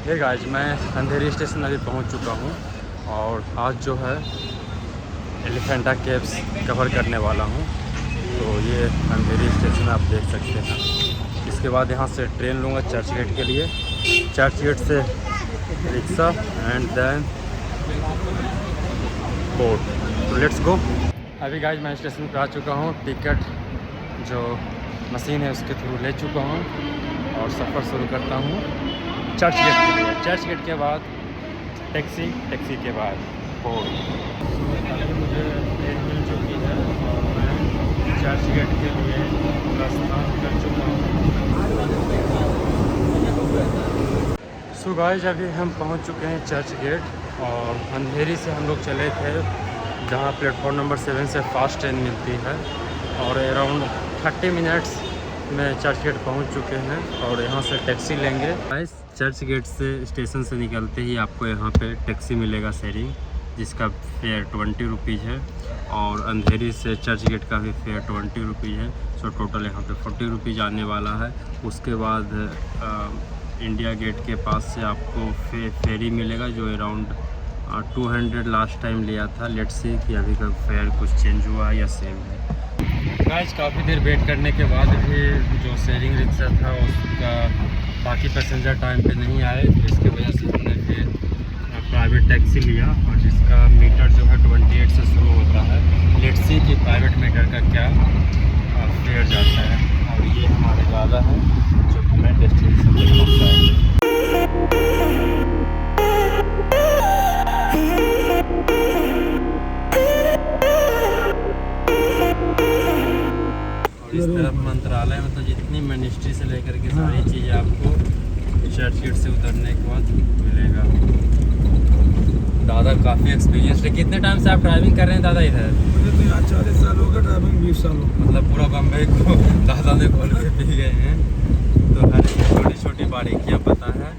ये गाइस मैं अंधेरी स्टेशन अभी पहुंच चुका हूं और आज जो है एलिफेंटा केव्स कवर करने वाला हूं। तो ये अंधेरी स्टेशन आप देख सकते हैं। इसके बाद यहां से ट्रेन लूँगा चर्च गेट के लिए, चर्च गेट से रिक्शा एंड देन बोट। तो लेट्स गो। अभी गाइस मैं स्टेशन पर आ चुका हूँ, टिकट जो मशीन है उसके थ्रू ले चुका हूँ और सफ़र शुरू करता हूँ चर्च गेट के लिए। चर्च गेट के बाद टैक्सी, टैक्सी के बाद बोट। अभी मुझे ट्रेन मिल चुकी है और मैं चर्च गेट के लिए प्रस्थान कर चुका हूँ। सो गाइस अभी हम पहुँच चुके हैं चर्च गेट और अंधेरी से हम लोग चले थे जहाँ प्लेटफॉर्म नंबर 7 से फास्ट ट्रेन मिलती है और अराउंड 30 मिनट्स में चर्च गेट पहुंच चुके हैं और यहाँ से टैक्सी लेंगे। गाइस चर्च गेट से स्टेशन से निकलते ही आपको यहाँ पे टैक्सी मिलेगा शेयरिंग, जिसका फेयर 20 रुपीज़ है और अंधेरी से चर्च गेट का भी फेयर 20 रुपीज़ है। सो टोटल यहाँ पे 40 रुपीज़ आने वाला है। उसके बाद इंडिया गेट के पास से आपको फेरी मिलेगा जो अराउंड 200 लास्ट टाइम लिया था। लेट्स सी कि अभी का फेयर कुछ चेंज हुआ या सेम है। गाइस काफ़ी देर वेट करने के बाद भी जो शेयरिंग रिक्शा था उसका बाकी पैसेंजर टाइम पे नहीं आए, तो इसकी वजह से हमने फिर प्राइवेट टैक्सी लिया और जिसका मीटर जो है 28 से शुरू होता है। लेट्स सी कि प्राइवेट मीटर का क्या फेयर जाता है। और ये हमारे गाला है जो हमें डेस्टिनेशन तक पहुँचाएंगे। इस तरफ मंत्रालय में तो जितनी मिनिस्ट्री से लेकर के सारी चीज़ें आपको चर्च गेट से उतरने के बाद मिलेगा। दादा काफ़ी एक्सपीरियंस है। कितने टाइम से आप ड्राइविंग कर रहे हैं दादा इधर? मुझे तो यहाँ 40 साल हो गए, ड्राइविंग 20 साल हो गए। मतलब पूरा बम्बई को दादा ने खोल के पी गए हैं, तो हर एक छोटी छोटी बारीकियाँ पता है।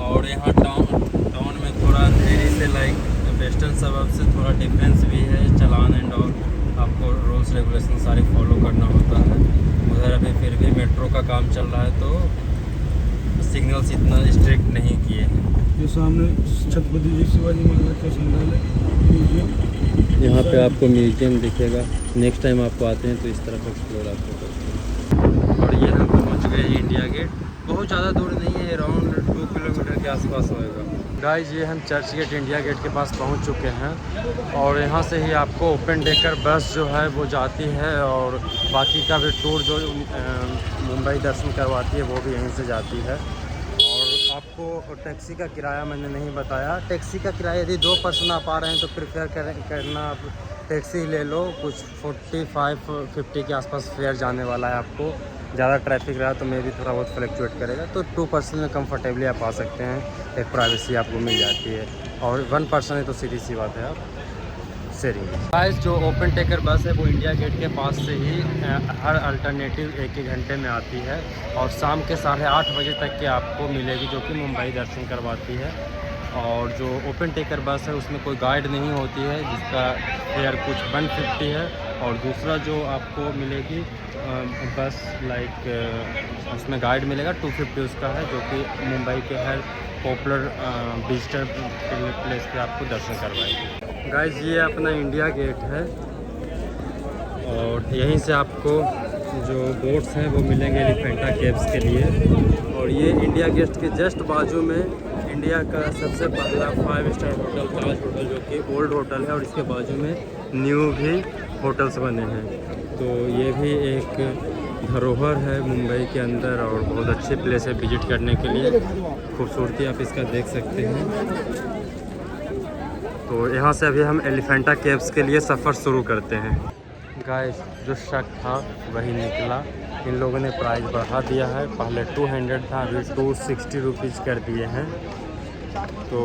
और यहाँ टाउन में थोड़ा अंधेरी से लाइक वेस्टर्न सबब से थोड़ा डिफरेंस भी है चलान एंड ऑल। आपको रूल्स रेगुलेशन सारे फॉलो करना होता है। उधर अभी फिर भी मेट्रो का काम चल रहा है तो सिग्नल्स इतना स्ट्रिक्ट नहीं किए हैं। ये सामने छत्रपति जी शिवाजी महाराज का संग्रहालय, यहाँ पे आपको म्यूजियम दिखेगा। नेक्स्ट टाइम आपको आते हैं तो इस तरफ एक्सप्लोर आपको करते हैं। और ये हम पहुँच गए इंडिया गेट। बहुत ज़्यादा दूर नहीं है, अराउंड 2 किलोमीटर के आसपास होएगा। गाइस ये हम चर्च गेट इंडिया गेट के पास पहुंच चुके हैं और यहाँ से ही आपको ओपन डेकर बस जो है वो जाती है और बाकी का भी टूर जो मुंबई दर्शन करवाती है वो भी यहीं से जाती है। और आपको टैक्सी का किराया मैंने नहीं बताया। टैक्सी का किराया यदि 2 पर्सन आप आ रहे हैं तो प्रेफर करना आप टैक्सी ले लो। कुछ 45-50 के आसपास फेयर जाने वाला है आपको। ज़्यादा ट्रैफिक रहा तो मैं भी थोड़ा बहुत फ्लक्चुएट करेगा, तो 2 पर्सन में कंफर्टेबली आप आ सकते हैं। एक प्राइवेसी आपको मिल जाती है और 1 पर्सन है तो सीधी सी बात है आप शेयरिंग। गाइस जो ओपन टेकर बस है वो इंडिया गेट के पास से ही हर अल्टरनेटिव 1-1 घंटे में आती है और शाम के 8:30 बजे तक के आपको मिलेगी, जो कि मुंबई दर्शन करवाती है। और जो ओपन टेकर बस है उसमें कोई गाइड नहीं होती है, जिसका फेयर कुछ 150 है। और दूसरा जो आपको मिलेगी बस लाइक उसमें गाइड मिलेगा 250 उसका है, जो कि मुंबई के हर पॉपुलर विजिटर प्लेस पे आपको दर्शन करवाएगी। गाइस ये अपना इंडिया गेट है और यहीं से आपको जो बोट्स हैं वो मिलेंगे एलिफेंटा केव्स के लिए। और ये इंडिया गेट के जस्ट बाजू में इंडिया का सबसे पहला 5 स्टार होटल ताज होटल, जो कि ओल्ड होटल है और इसके बाजू में न्यू भी होटल्स बने हैं। तो ये भी एक धरोहर है मुंबई के अंदर और बहुत अच्छे प्लेस है विजिट करने के लिए। खूबसूरती आप इसका देख सकते हैं। तो यहाँ से अभी हम एलिफेंटा केव्स के लिए सफ़र शुरू करते हैं। गाइस जो शक था वही निकला। इन लोगों ने प्राइस बढ़ा दिया है, पहले 200 था अभी 260 रुपीज़ कर दिए हैं। तो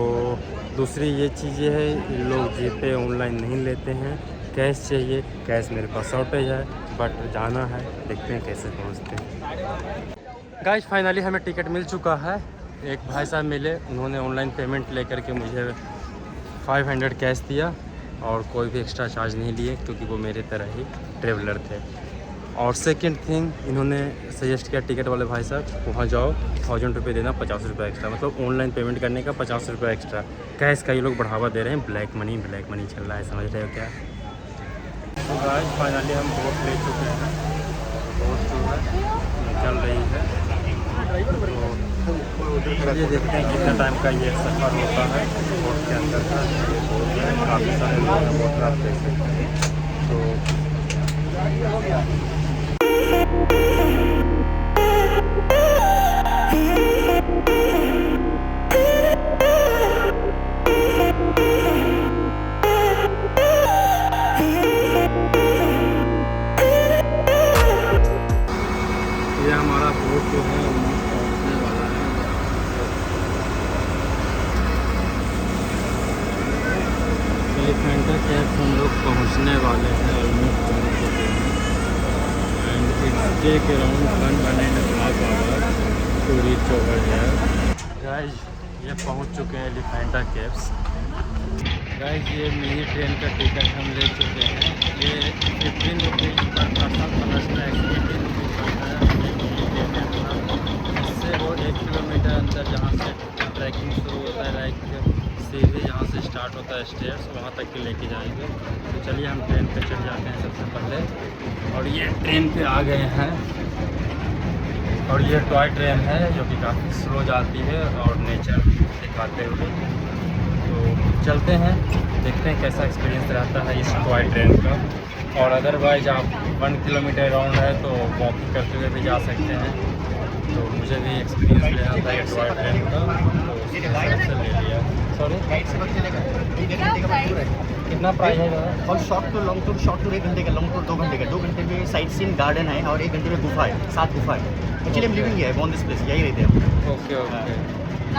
दूसरी ये चीज़ें है, इन लोग जीपे ऑनलाइन नहीं लेते हैं, कैश चाहिए। कैश मेरे पास शॉर्टेज है बट जाना है, देखते हैं कैसे पहुंचते हैं। गाइस फाइनली हमें टिकट मिल चुका है। एक भाई साहब मिले, उन्होंने ऑनलाइन पेमेंट लेकर के मुझे 500 कैश दिया और कोई भी एक्स्ट्रा चार्ज नहीं लिए, क्योंकि वो मेरे तरह ही ट्रेवलर थे। और सेकंड थिंग इन्होंने सजेस्ट किया टिकट वाले भाई साहब, वहाँ जाओ 1000 रुपये देना, 50 रुपये एक्स्ट्रा, मतलब ऑनलाइन पेमेंट करने का 50 रुपये एक्स्ट्रा। कैश का ये लोग बढ़ावा दे रहे हैं, ब्लैक मनी चल रहा है, समझ रहे हो क्या। तो गाइस फाइनली हम बोट ले चुके हैं, बोट जो है चल रही है। तो ये देखते हैं कितना टाइम का ये सफ़र होता है बोट के अंदर का। काफ़ी सारे लोग हैं बोट में, आप देख सकते हैं। तो ये हमारा बोट जो है पहुंचने वाला है। एलिफेंटा केव्स हम लोग पहुंचने वाले हैं, ऑलमोस्ट पहुंच चुके हैं। And it's take around 1.5 hour to reach over here. Guys ये पहुंच चुके हैं एलिफेंटा केव्स। गाइस ये मिनी ट्रेन का टिकट हम ले चुके हैं। ये 15 रुपीज़ पर पर्सन प्लस टैक्स 18 रुपीज़ पड़ता है। इससे वो 1 किलोमीटर अंदर जहाँ से ट्रैकिंग शुरू होता है, लाइक सीधे जहाँ से स्टार्ट होता है स्टेयर्स, वहाँ तक के लेके जाएंगे। तो चलिए हम ट्रेन पे चढ़ जाते हैं सबसे पहले। और ये ट्रेन पे आ गए हैं, और ये टॉय ट्रेन है जो कि काफ़ी स्लो जाती है और नेचर दिखाते हुए। तो चलते हैं, देखते हैं कैसा एक्सपीरियंस रहता है इस टॉय ट्रेन का। और अदरवाइज आप 1 किलोमीटर राउंड है तो वॉकिंग करते हुए भी जा सकते हैं। तो मुझे भी एक्सपीरियंस लेना था ये टॉय ट्रेन का, तो उसके हिसाब से ले लिया। सॉरी कितना प्राइस है दादा? और short to long tour, short tour 1 घंटे का, लॉन्ग टूर 2 घंटे का। 2 घंटे में साइट सीन गार्डन है और 1 घंटे में गुफा है, 7 गुफा है। एक्चुअली हम लिविंग है ऑन दिस प्लेस, यही रहते हैं। Okay okay.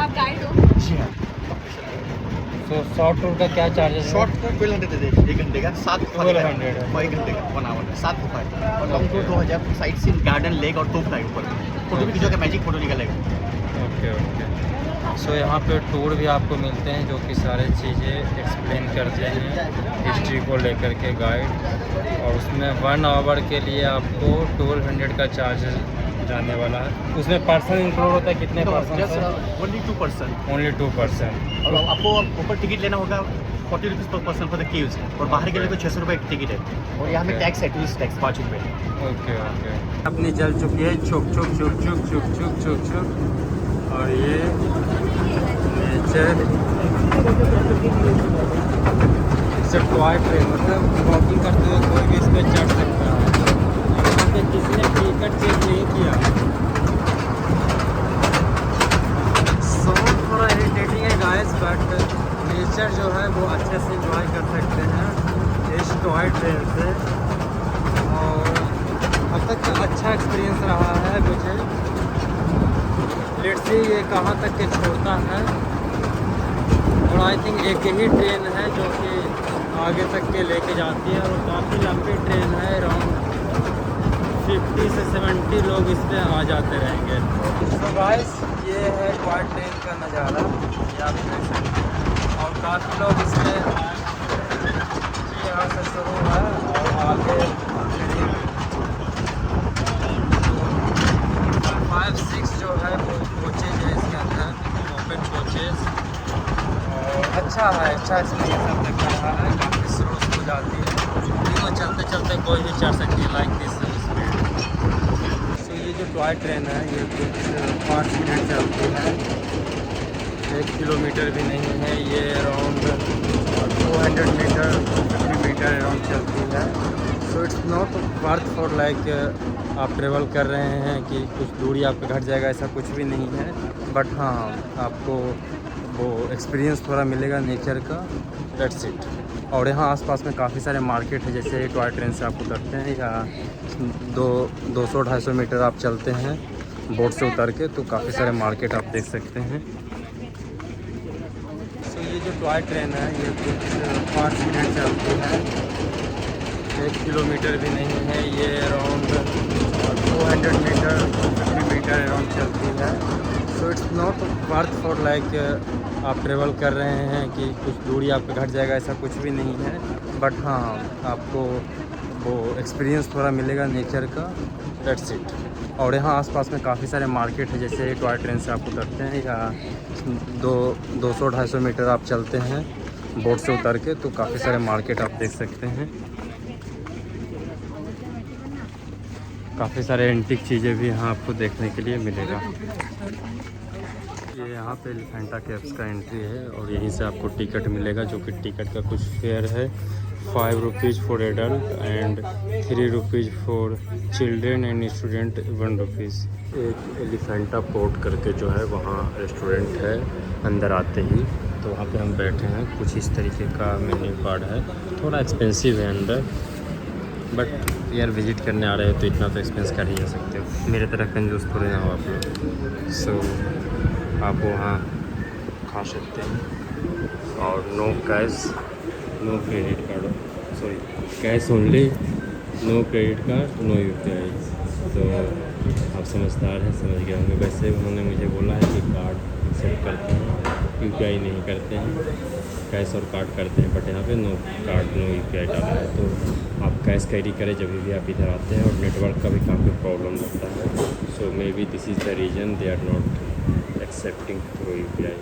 आप गाइड हो? जी हाँ। तो शॉर्ट टूर का क्या चार्जेस है? शॉर्ट टूर 1200 दे दे 1 घंटे का, 7 गुफा 1200 है। और 1 घंटे का 1 आवर में 7 गुफा है। और long tour 2000, sightseeing garden, lake और तोप है ऊपर। फोटो भी खींचो, मैजिक फोटो निकलेगा। Okay okay. सो यहाँ पे टूर भी आपको मिलते हैं जो कि सारे चीज़ें एक्सप्लेन करते हैं हिस्ट्री को लेकर के गाइड। और उसमें 1 आवर के लिए आपको 1200 का चार्जेस जाने वाला है। उसमें पर्सन इंक्लूड होता है, कितने पर्सन? ओनली 2%। ओनली 2%। और आपको ऊपर टिकट लेना होगा 40 रुपीज़ पर पर्सन फॉर द केव्स। और बाहर के लिए तो 600 रुपये टिकट है। और यहाँ में टैक्स है, टूरिस्ट टैक्स 5 रुपये। Okay okay. अपनी जल चुकी है छुक छुक छुक छुक छुक छुक छुक छुक। और ये नेचर इट्स टॉय ट्रेन, मतलब वॉकिंग करते हुए कोई भी इस पर चढ़ सकता है। यहाँ पे किसी ने टिकट चेक नहीं किया। साउंड थोड़ा इरिटेटिंग है गाइस, बट नेचर जो है वो अच्छे से इंजॉय कर सकते हैं इस टॉय ट्रेन से। और अब तक अच्छा एक्सपीरियंस रहा है मुझे। लेट्स सी ये कहाँ तक के छोड़ता है। और आई थिंक एक ही ट्रेन है जो कि आगे तक के लेके जाती है, और काफ़ी लंबी ट्रेन है। अराउंड 50 से 70 लोग इस पर आ जाते रहेंगे। तो गाइस ये है टॉय ट्रेन का नज़ारा, ये आप देख सकते हैं। और काफ़ी लोग इसमें यहाँ से शुरू है और आगे 5-6 जो है वो कोचेज है इसके अंदर, ओपन कोचेज। और अच्छा है, अच्छा एक्सपीरियंस अब तक रहा है। काफ़ी स्लो हो जाती है, तो चलते चलते कोई भी चढ़ सकती है, लाइक दिस स्पीड। सो ये जो टॉय ट्रेन है ये कुछ 5 मिनट चलती है, 1 किलोमीटर भी नहीं है। ये अराउंड 200 मीटर 50 मीटर अराउंड चलती है। So it's not worth for like आप ट्रेवल कर रहे हैं कि कुछ दूरी आपका घट जाएगा, ऐसा कुछ भी नहीं है। बट हाँ, आपको वो एक्सपीरियंस थोड़ा मिलेगा नेचर का, दैट्स इट। और यहाँ आसपास में काफ़ी सारे मार्केट है, जैसे टॉय ट्रेन से आप उतरते हैं या 200-250 मीटर आप चलते हैं बोट से उतर के, तो काफ़ी सारे मार्केट आप देख सकते हैं। सो ये जो टॉय ट्रेन है ये कुछ 5 मिनट चलती है, 1 किलोमीटर भी नहीं है। ये अराउंड 200 मीटर 50 मीटर अराउंड चलती है। So it's not worth for like आप ट्रेवल कर रहे हैं कि कुछ दूरी आपका घट जाएगा, ऐसा कुछ भी नहीं है। बट हाँ, आपको आपको एक्सपीरियंस थोड़ा मिलेगा नेचर का, दैट्स इट। और यहाँ आसपास में काफ़ी सारे मार्केट है, जैसे टॉय ट्रेन से आप उतरते हैं या 200-250 मीटर आप चलते हैं बोट से उतर के, तो काफ़ी सारे मार्केट आप देख सकते हैं। काफ़ी सारे एंटीक चीज़ें भी यहाँ आपको देखने के लिए मिलेगा। ये यहाँ पे एलिफेंटा केव्स का एंट्री है और यहीं से आपको टिकट मिलेगा, जो कि टिकट का कुछ फेयर है 5 rupees for adult and 3 rupees for children and student 1 rupees. एक एलिफेंटा पोर्ट करके जो है वहाँ रेस्टोरेंट है अंदर आते ही, तो वहाँ पे हम बैठे हैं। कुछ इस तरीके का मेन्यू कार्ड है, थोड़ा एक्सपेंसिव है अंदर, बट यार विज़िट करने आ रहे हो तो इतना तो एक्सपेंस कर ही जा सकते हो। मेरे तरह कंजूस थोड़े ना हो आप लोग, सो आप वहाँ खा सकते हैं। और no cash, no credit card, sorry cash only, no credit card, no UPI। तो आप समझदार हैं, समझ गए होंगे। वैसे उन्होंने मुझे बोला है कि कार्ड एक्सेप्ट करते हैं, UPI नहीं करते हैं, कैश और कार्ड करते हैं, बट यहाँ पे नो कार्ड नो UPI डाला है। तो आप कैश कैरी करें जब भी आप इधर आते हैं। और नेटवर्क का भी काफ़ी प्रॉब्लम लगता है, so may be this is the reason they are not accepting through UPI।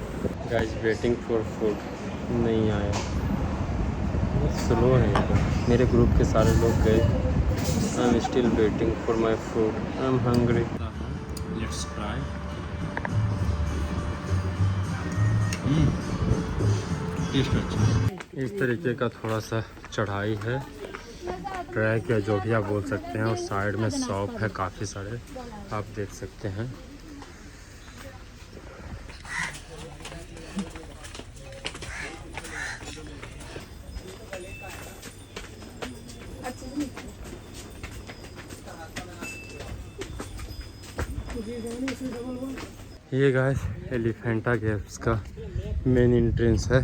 Guys waiting for food, नहीं आया, स्लो है यहाँ पर। मेरे ग्रुप के सारे लोग गए। I am still waiting for my food, I am hungry. Let's try. Taste अच्छा। इस तरीके का थोड़ा सा चढ़ाई है, ट्रैक या जो भी आप बोल सकते हैं, और साइड में शॉप है काफ़ी सारे, आप देख सकते हैं। ये गाइस एलिफेंटा केव्स का मेन एंट्रेंस है।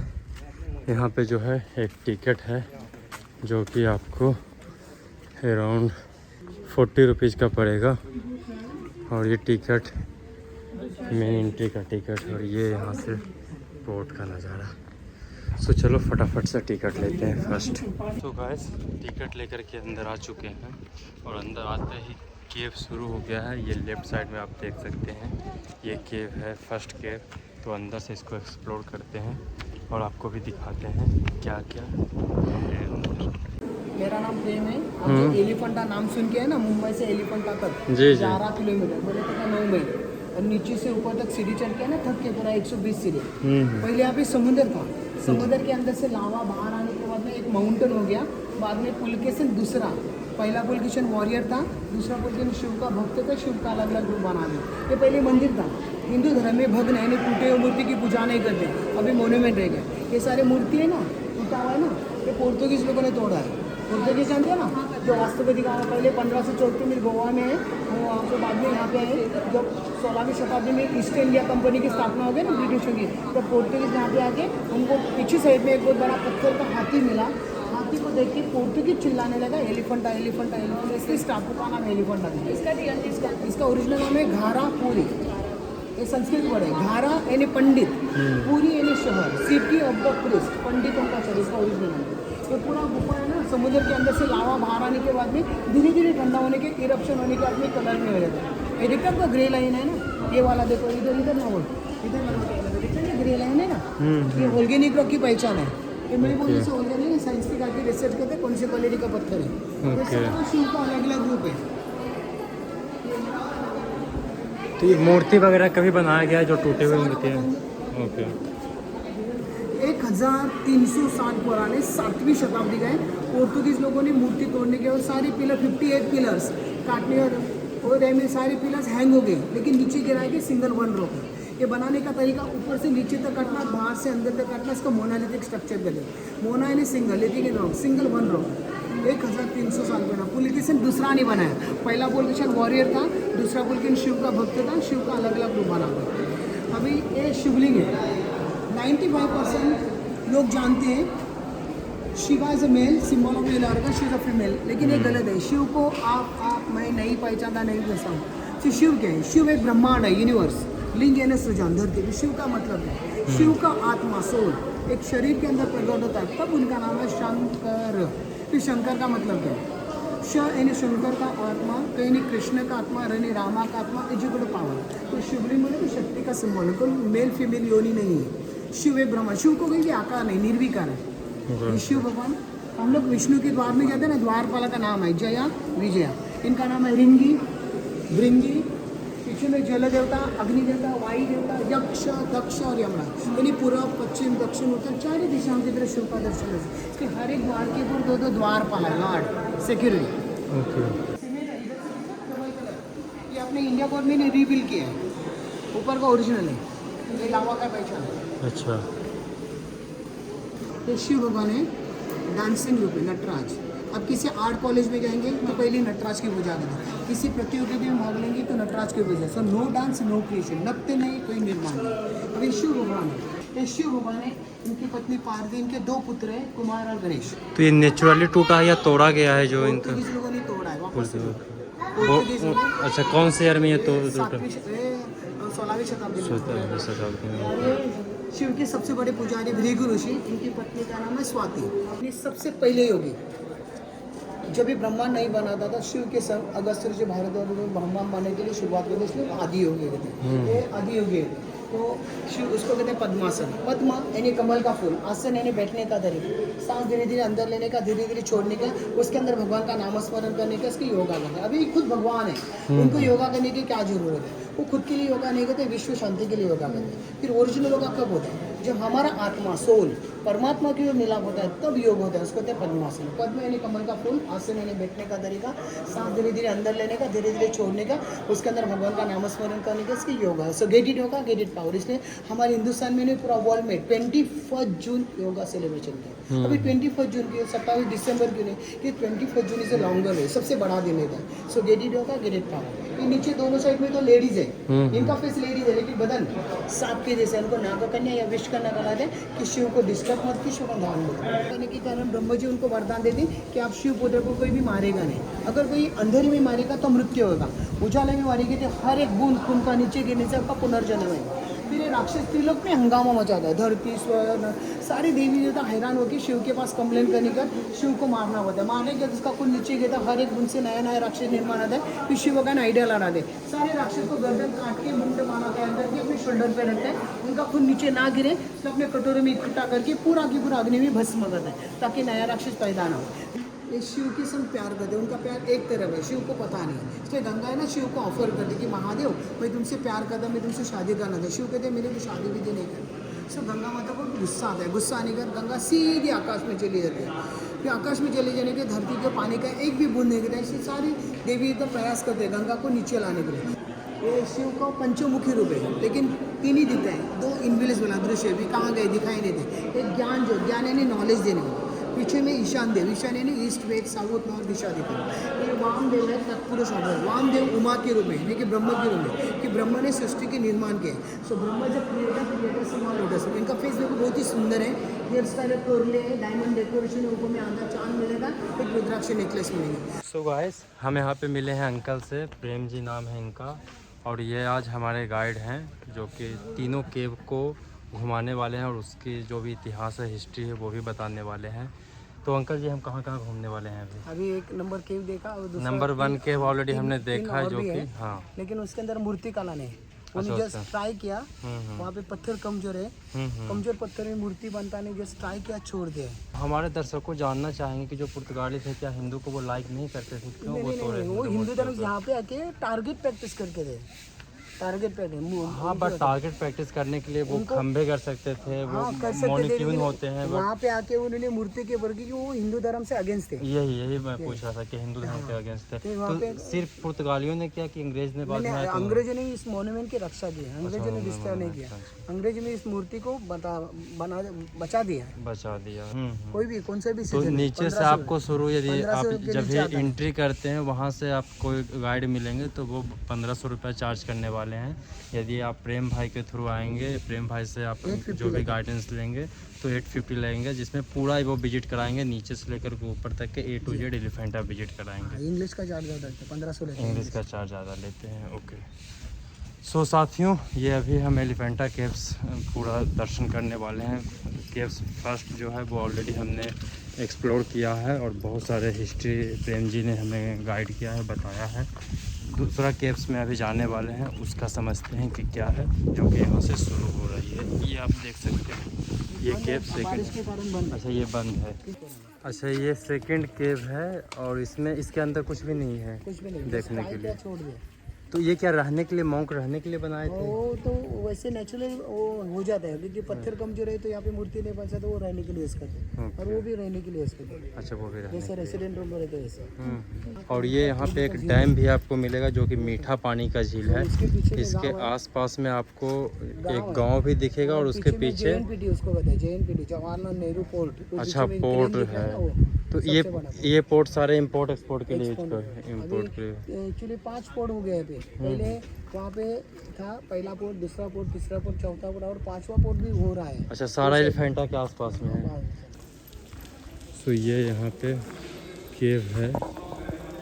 यहाँ पे जो है एक टिकट है जो कि आपको अराउंड 40 रुपीज़ का पड़ेगा, और ये टिकट मेन एंट्री का टिकट, और ये यहाँ से बोट का नज़ारा। सो चलो फटाफट से टिकट लेते हैं फर्स्ट। तो गाइस टिकट लेकर के अंदर आ चुके हैं, और अंदर आते ही केव शुरू हो गया है। ये लेफ़्ट साइड में आप देख सकते हैं, ये केव है फर्स्ट केव। तो अंदर से इसको एक्सप्लोर करते हैं और आपको भी दिखाते हैं क्या क्या है। मेरा नाम प्रेम है। आप जो एलिफेंटा नाम सुन के है ना, मुंबई से एलिफेंटा तक जी 11 किलोमीटर, बोले तो 9 मील, और नीचे से ऊपर तक सीढ़ी चढ़ के ना थक के पूरा 120 सीढ़ी। पहले यहाँ पे समुद्र था, समुद्र के अंदर से लावा बाहर आने के बाद में एक माउंटेन हो गया। बाद में पुलकेशन दूसरा, पहला पुलकेशन वॉरियर था, दूसरा पुलकेशन शिव का भक्त था, शिव का अलग अलग रूप बना दिया। ये पहले मंदिर था। हिंदू धर्म में भक्त नहीं, टूटे हुए मूर्ति की पूजा नहीं करते, अभी मोन्यूमेंट रह गया। ये सारे मूर्ति है ना, टूटा हुआ है ना, ये पोर्तुगीज लोगों ने तोड़ा है। पोर्तुगीज जानते हैं ना, जो वास्तुपति का पहले 1534 में गोवा में है, वो वहाँ पे बाद में यहाँ पे आए। जब 16वीं शताब्दी में ईस्ट इंडिया कंपनी की स्थापना हो गई ना ब्रिटिशों की, तब पोर्तुगीज यहाँ पे आके उनको पीछे साइड में एक बहुत बड़ा पत्थर का हाथी मिला। हाथी को देख के पोर्तुगीज चिल्लाने लगा एलिफेंटा एलिफेंटा एलिफेंटा, इसलिए इस टापू का नाम एलिफेंटा है। इसका ओरिजिनल नाम है घारा पूरी। ये संस्कृत वर्ड है। घारा यानी पंडित, पूरी यानी शहर, सिटी ऑफ द प्रिस्ट, पंडितों का शहर, इसका ओरिजिनल है। तो पूरा गुफा है ना, समुद्र के अंदर से लावा बाहर आने के बाद में धीरे धीरे ठंडा होने के, इरप्शन होने के बाद में कलर में हो जाता है। ये देखते आपका ग्रे लाइन है ना, ये वाला देखो, इधर इधर ना, वो इधर ग्रे लाइन है ना, ये ऑर्गेनिक रॉक की पहचान है। ये मेरे बोलने से ऑर्गेनिक साइंस की काफी रिसर्च करते हैं कौन सी क्वालिटी का पत्थर है। ये सारा शिव का अलग अलग रूप है। तो ये मूर्ति वगैरह कभी बनाया गया है जो टूटे हुए मूर्ति हैं? ओके। 1300 साल पुराने 7वीं शताब्दी का है। पोर्तुगीज लोगों ने मूर्ति तोड़ने के और सारे पिलर 58 पिलर्स काटने और में सारे पिलर्स हैंग हो गए, लेकिन नीचे गिरा के सिंगल वन रॉक है। ये बनाने का तरीका ऊपर से नीचे तक काटना, बाहर से अंदर तक काटना, इसका मोनालिथिक स्ट्रक्चर कहते हैं। मोना यानी सिंगल, लेकिन रॉक, सिंगल वन रॉक। 1300 साल पहला पुलकेशन दूसरा नहीं बनाया। पहला पुलकेशन वॉरियर था, दूसरा पुलकेशन शिव का भक्त था, शिव का अलग अलग रूप बना था। अभी ये शिवलिंग है। 95% लोग जानते हैं Shiva is a male, symbol of male, और शिव इज अ फीमेल, लेकिन ये गलत है। शिव को आप मैं नहीं पहचानता, नहीं पूछता हूँ। तो शिव क्या है? शिव एक ब्रह्मांड है, यूनिवर्स। लिंग यानी सृजन, धरती। तो शिव का मतलब है शिव का आत्मा, सोल एक शरीर के अंदर प्रकट होता है, तब उनका नाम है शंकर। फिर शंकर का मतलब क्या है? श यानी शंकर का आत्मा, कहीं कृष्ण का आत्मा, यानी रामा का आत्मा, एजुकेट पावर। तो शिवलिंग में शक्ति का सिंबल है, कोई मेल फीमेल योनि नहीं है। शिव है ब्रह्मा, शिव को कोई भी आकार नहीं, निर्विकार है। ये शिव भगवान, हम लोग विष्णु के द्वार में जाते हैं ना, द्वारपाला का नाम है जया विजया, इनका नाम है रिंगी भृंगी। पीछे में जल देवता, अग्नि देवता, वायु देवता, यक्ष, दक्ष और यमराज, यानी पूर्व पश्चिम दक्षिण उत्तर चारों दिशाओं की तरफ शिव का दर्शन है। इसके हर एक द्वार के ऊपर 2 द्वारपाल है, गार्ड, सिक्योरिटी। ओके। ये अपने इंडिया गवर्नमेंट ने रीबिल्ड किया है, ऊपर का ओरिजिनल है, ये लावा का पहचान है। अच्छा। ये शिव भगवान है, डांसिंग रूप है, नटराज। अब किसी आर्ट कॉलेज में जाएंगे तो पहले नटराज की पूजा करें, किसी प्रतियोगिता में भाग लेंगे तो नटराज की पूजा। So no dance no creation, नृत्य नहीं, कोई निर्माण नहीं। अब ये शिव भगवान है, ये शिव भगवान है, इनकी पत्नी पार्वती, इनके 2 पुत्र हैं, कुमार और गणेश। तो ये नेचुरली टूटा है या तोड़ा गया है जो इनका? पोर्तुगीज लोगों ने तोड़ा है वापस। अच्छा, कौन से ईयर में ये टूटा? 16वीं शताब्दी में। 17वीं शताब्दी में। और ये शिव के सबसे बड़े पुजारी भृगु ऋषि, इनकी पत्नी का नाम है स्वाति। ये सबसे पहले योगी, जब भी ब्रह्मांड नहीं बना था शिव के संग अगस्त ऋषि भारद्वाज में ब्रह्मांड बनाने के लिए शुरुआत करते, इसलिए आदि योगी कहते हैं। ये आदि योगी है। तो शिव उसको कहते हैं पद्मासन। पद्मा यानी कमल का फूल, आसन यानी बैठने का तरीका, सांस धीरे धीरे अंदर लेने का, धीरे धीरे छोड़ने का, उसके अंदर भगवान का नामस्मरण करने का, इसकी योगा करते हैं। अभी खुद भगवान है, उनको योगा करने की क्या जरूरत है? वो खुद के लिए योगा नहीं करते, विश्व शांति के लिए योगा करते हैं। फिर ओरिजिनल योगा कब होता है? जब हमारा आत्मा सोल परमात्मा की ओर मिलाप होता है, तब योग होता है, उसको कहते हैं पद्मासन। पद्म यानी कमल का फूल, आसन यानी बैठने का तरीका, सांस धीरे धीरे अंदर लेने का, धीरे धीरे छोड़ने का, उसके अंदर भगवान का नामस्मरण करने का, इसकी योगा है। सो get it yoga, get it power. इसलिए हमारे हिंदुस्तान में नहीं, पूरा वर्ल्ड में 21 जून योगा सेलिब्रेशन किया। अभी 21 जून की, 27 दिसंबर क्यों नहीं? कि 21 जून इज ए लॉन्गर है, सबसे बड़ा दिन है। सो get it yoga, get it power. ये नीचे दोनों साइड में तो लेडीज है, इनका फेस लेडीज है, लेकिन बदन सांप के जैसे, उनको नागकन्या या विष करना करा दे कि शिव को डिस्टर्ब मत, की शिव को ध्यान दो करने के कारण ब्रह्मा जी उनको वरदान देते कि आप शिव पुत्र को कोई भी मारेगा नहीं। अगर कोई अंधेरे में मारेगा तो मृत्यु होगा, उजाले में मारेगी तो हर एक बूंद खून का नीचे गिरने से आपका पुनर्जन्म है। फिर ये राक्षस त्रिलोक में हंगामा मचाता है, धरती स्वर्ण सारी देवी देवता हैरान होकर शिव के पास कंप्लेन करने का शिव को मारना होता है। मारने के उसका खून नीचे गिरता, हर एक बूंद से नया नया राक्षस निर्माण आता है। फिर शिव का आइडिया लड़ा दे, सारे राक्षस को गर्दन काट के मुंड बनाता है, अंदर के अपने शोल्डर पे रखते हैं, उनका खून नीचे ना गिरे तो अपने कटोरे में इकट्ठा करके पूरा की पूरा अग्नि में भस्म करता है, ताकि नया राक्षस पैदा ना हो। ये शिव के संग प्यार करते, उनका प्यार एक तरफ है, शिव को पता नहीं है। इसलिए गंगा है ना, शिव को ऑफर करती कि महादेव मैं तुमसे प्यार करता, मैं तुमसे शादी करना था। शिव कहते मेरे को शादी विधि नहीं करती। सो गंगा माता को गुस्सा आता है, गुस्सा आने का गंगा सीधी आकाश में चली जाती है। फिर आकाश में चले जाने के धरती के पानी का एक भी बूंद नहीं गिरता। इसलिए सारी देवी तो प्रयास करते हैं गंगा को नीचे लाने के लिए। ये शिव का पंचमुखी रूप है, लेकिन 3 ही दिखते हैं, 2 इनविजिबल अदृश्य है, भी कहाँ गए दिखाई नहीं दे। एक ज्ञान, जो ज्ञान यानी नॉलेज देने वाला, पीछे में ईशान देव, ईशान यानी ईस्ट वेस्ट साउथ नॉर्थ दिशा देते हैं। ये वामदेव है, तत्पुरुष अभय। वामदेव उमा के रूप में, यानी कि ब्रह्म के रूप में, कि ब्रह्म ने सृष्टि के निर्माण किया। सो ब्रह्म जब क्रिएटर समाल लोटस। इनका फेस देखो बहुत ही सुंदर है, हेयर स्टाइल टोरले है, डायमंड डेकोरेशन ऊपर में आधा चांद मिलेगा, एक रुद्राक्ष नेकलेस मिलेगा। सो गाइस, हम यहाँ पे मिले हैं अंकल से, प्रेम जी नाम है इनका, और ये आज हमारे गाइड हैं जो कि तीनों केव को घुमाने वाले हैं और उसकी जो भी इतिहास है, हिस्ट्री है, वो भी बताने वाले हैं। तो अंकल जी, हम कहाँ कहाँ घूमने वाले हैं अभी? अभी 1 नंबर केव देखा और दूसरा नंबर 1 केव ऑलरेडी हमने देखा है, और जो भी कि है, हाँ, लेकिन उसके अंदर मूर्ति कला नहीं है। उन्हें अच्छा, जस्ट ट्राई किया, वहाँ पे पत्थर कमजोर है, कमजोर पत्थर में मूर्ति बनता नहीं, जस्ट ट्राई किया, छोड़ दिया। हमारे दर्शकों को जानना चाहेंगे कि जो पुर्तगाली थे, क्या हिंदू को वो लाइक नहीं करते थे? क्यों वो तोड़े? वो हिंदू धर्म यहाँ पे आके टारगेट प्रैक्टिस करके थे, टारगेट प्रैक्टिस। हाँ, बट टारगेट प्रैक्टिस करने के लिए वो खंबे कर सकते थे, वो मॉनिक्यून होते हैं। वहाँ पे आके उन्होंने मूर्ति के वर्ग की, वो हिंदू धर्म से अगेंस्ट थे। यही मैं पूछ रहा था कि हिंदू धर्म के अगेंस्ट थे। तो सिर्फ पुर्तगालियों ने किया कि अंग्रेज ने बाद में आया? अंग्रेजों ने इस मॉन्यूमेंट की रक्षा की, अंग्रेजों ने डिस्ट्रॉय नहीं किया, अंग्रेजों ने इस मूर्ति को बचा दिया। कोई भी कौन सा भी तो नीचे से आपको शुरू, यदि आप जब भी एंट्री करते हैं वहाँ से आपको गाइड मिलेंगे तो वो 1500 रुपये चार्ज करने वाले हैं। यदि आप प्रेम भाई के थ्रू आएंगे, प्रेम भाई से आप जो भी गाइडेंस लेंगे तो 850 लेंगे, जिसमें पूरा वो विजिट कराएंगे, नीचे से लेकर के ऊपर तक के A to Z Elephanta visit कराएंगे। इंग्लिश का चार्ज ज़्यादा है, 1500 लेते हैं। इंग्लिश का चार्ज ज़्यादा लेते हैं। ओके, सो साथियों, ये अभी हम एलिफेंटा केव्स पूरा दर्शन करने वाले हैं। केव्स फर्स्ट जो है वो ऑलरेडी हमने एक्सप्लोर किया है और बहुत सारे हिस्ट्री प्रेम जी ने हमें गाइड किया है, बताया है। दूसरा केव्स में अभी जाने वाले हैं, उसका समझते हैं कि क्या है, जो कि यहाँ से शुरू हो रही है। ये आप देख सकते हैं, ये केव बारिश के सेकंड। कारण बंद है। अच्छा, ये बंद है। अच्छा, ये सेकंड केव है और इसमें इसके अंदर कुछ भी नहीं है कुछ भी नहीं, देखने के लिए। छोड़ दिया। तो ये क्या रहने के लिए, मॉन्क रहने के लिए बनाए थे? वो तो वैसे नेचुरली वो हो जाता है, क्योंकि पत्थर कमजोर है तो यहाँ पे मूर्ति नहीं बन सकता, वो रहने के लिए यूज़ करते हैं। और वो भी रहने के लिए यूज़ करते हैं, अच्छा, वो भी रहने जैसे रेसिडेंट रूम रहते हैं वैसे। और ये यहाँ पे एक डैम भी आपको मिलेगा जो कि मीठा पानी का झील है। इसके आसपास में आपको एक गांव भी दिखेगा और उसके पीछे JNPT उसको कहते हैं, JNPT जवाहरलाल नेहरू पोर्ट। अच्छा, पोर्ट है। तो ये पोर्ट सारे इंपोर्ट एक्सपोर्ट के लिए इंपोर्ट के लिए एक्चुअली 5 पोर्ट हो गए थे पहले। वहाँ पे था पहला पोर्ट, दूसरा पोर्ट, तीसरा पोर्ट, चौथा पोर्ट और 5वां पोर्ट भी हो रहा है। अच्छा, सारा एलिफेंटा के आसपास में है। तो ये यहाँ पे केव है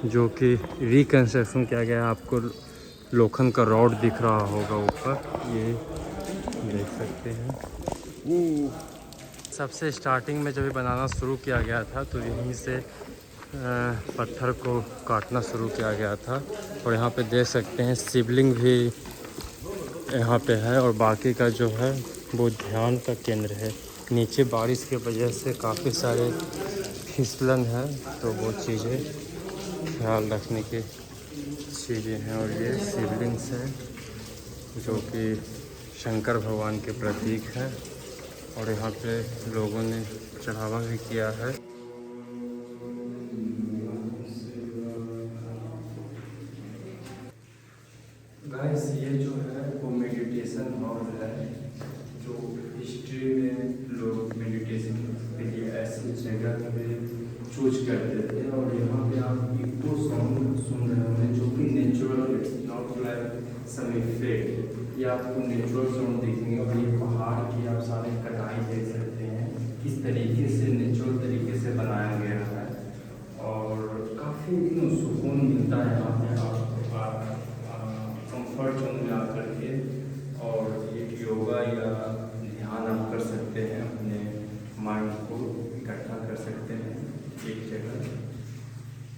जो कि रिकंस्ट्रक्शन किया गया है। आपको लोखंड का रॉड दिख रहा होगा ऊपर, ये देख सकते हैं। सबसे स्टार्टिंग में जब ये बनाना शुरू किया गया था तो यहीं से पत्थर को काटना शुरू किया गया था। और यहाँ पे देख सकते हैं शिवलिंग भी यहाँ पे है और बाकी का जो है वो ध्यान का केंद्र है। नीचे बारिश के वजह से काफ़ी सारे फिसलन है, तो वो चीज़ें ख्याल रखने की चीज़ें हैं। और ये शिवलिंग्स हैं जो कि शंकर भगवान के प्रतीक है और यहाँ पे लोगों ने चढ़ावा भी किया है। गाइस, ये जो है वो मेडिटेशन हॉल है जो हिस्ट्री में लोग मेडिटेशन के लिए ऐसी जगह पे चूज करते थे। और यहाँ पे आप इको साउंड सुन रहे होंगे जो कि natural, it's not like some effect. ये आपको नेचुरल साउंड दिखेंगे। और ये पहाड़ की आप सारे कटाई देख सकते हैं, किस तरीके से नेचुरल तरीके से बनाया गया है और काफ़ी सुकून मिलता है यहाँ पे आपको कंफर्ट जोन में आकर के। और एक योगा या ध्यान आप कर सकते हैं, अपने माइंड को इकट्ठा कर सकते हैं एक जगह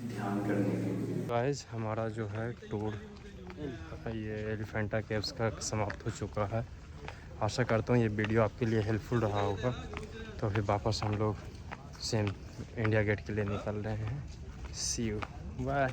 ध्यान करने के लिए। गाइस, हमारा जो है टूर ये एलिफेंटा केव्स का समाप्त हो चुका है। आशा करता हूँ ये वीडियो आपके लिए हेल्पफुल रहा होगा। तो फिर वापस हम लोग सेम इंडिया गेट के लिए निकल रहे हैं। सी यू, बाय।